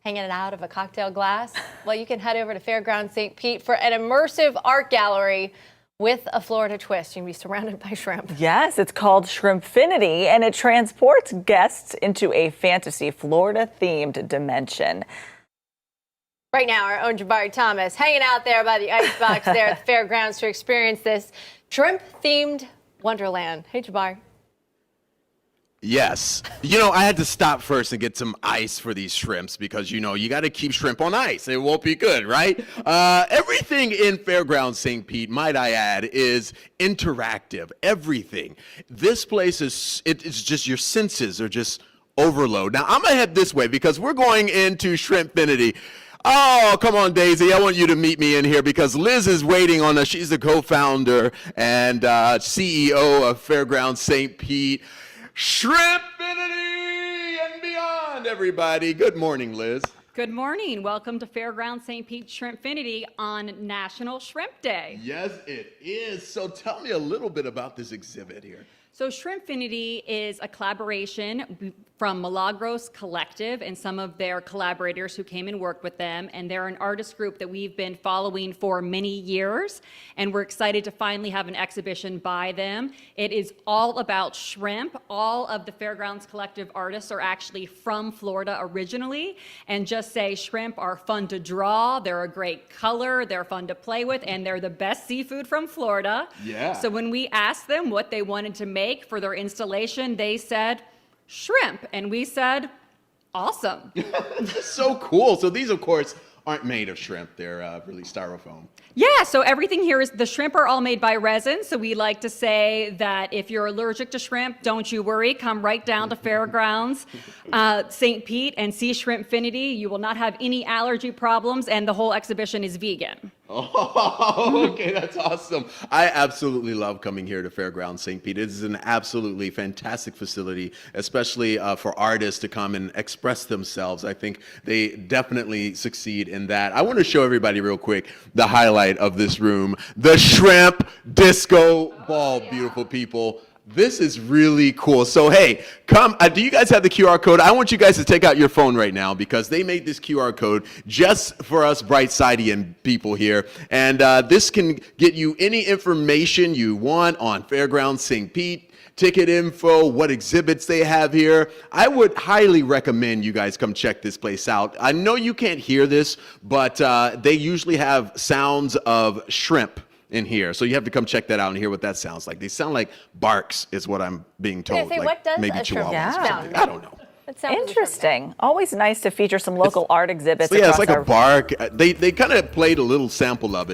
hanging it out of a cocktail glass? Well, you can head over to Fairgrounds St. Pete for an immersive art gallery with a Florida twist. You can be surrounded by shrimp. Yes, it's called Shrimpfinity, and it transports guests into a fantasy Florida-themed dimension. Right now, our own Jabari Thomas hanging out there by the icebox there at the fairgrounds to experience this shrimp-themed wonderland. Hey, Jabari. Yes. I had to stop first and get some ice for these shrimps because, you got to keep shrimp on ice. It won't be good, right? Everything in Fairgrounds St. Pete, might I add, is interactive. Everything. This place it's just your senses are just overload. Now, I'm going to head this way because we're going into Shrimpfinity. Oh, come on, Daisy. I want you to meet me in here because Liz is waiting on us. She's the co-founder and CEO of Fairgrounds St. Pete. Shrimpfinity and beyond, everybody. Good morning, Liz. Good morning. Welcome to Fairgrounds St. Pete Shrimpfinity on National Shrimp Day. Yes, it is. So tell me a little bit about this exhibit here. So Shrimpfinity is a collaboration from Milagros Collective and some of their collaborators who came and worked with them. And they're an artist group that we've been following for many years. And we're excited to finally have an exhibition by them. It is all about shrimp. All of the Fairgrounds Collective artists are actually from Florida originally. And just say shrimp are fun to draw. They're a great color. They're fun to play with. And they're the best seafood from Florida. Yeah. So when we asked them what they wanted to make for their installation, they said shrimp, and we said awesome. So cool. So these, of course, aren't made of shrimp. They're really styrofoam. Yeah, so everything here is, the shrimp are all made by resin. So we like to say that if you're allergic to shrimp, don't you worry. Come right down to Fairgrounds St. Pete and see Shrimpfinity. You will not have any allergy problems, and the whole exhibition is vegan. Oh, okay, that's awesome. I absolutely love coming here to Fairgrounds St. Pete. It is an absolutely fantastic facility, especially for artists to come and express themselves. I think they definitely succeed in that. I want to show everybody real quick the highlight of this room, the Shrimp Disco Ball, beautiful people. This is really cool. So, hey, come. Do you guys have the QR code? I want you guys to take out your phone right now because they made this QR code just for us bright-sided people here. And this can get you any information you want on Fairgrounds St. Pete, ticket info, what exhibits they have here. I would highly recommend you guys come check this place out. I know you can't hear this, but they usually have sounds of shrimp in here. So you have to come check that out and hear what that sounds like. They sound like barks is what I'm being told. Say, like what does maybe a shrimp chihuahuas. sound? I don't know. Interesting. Always nice to feature some local art exhibits. So yeah, it's across like a our bark. They kind of played a little sample of it.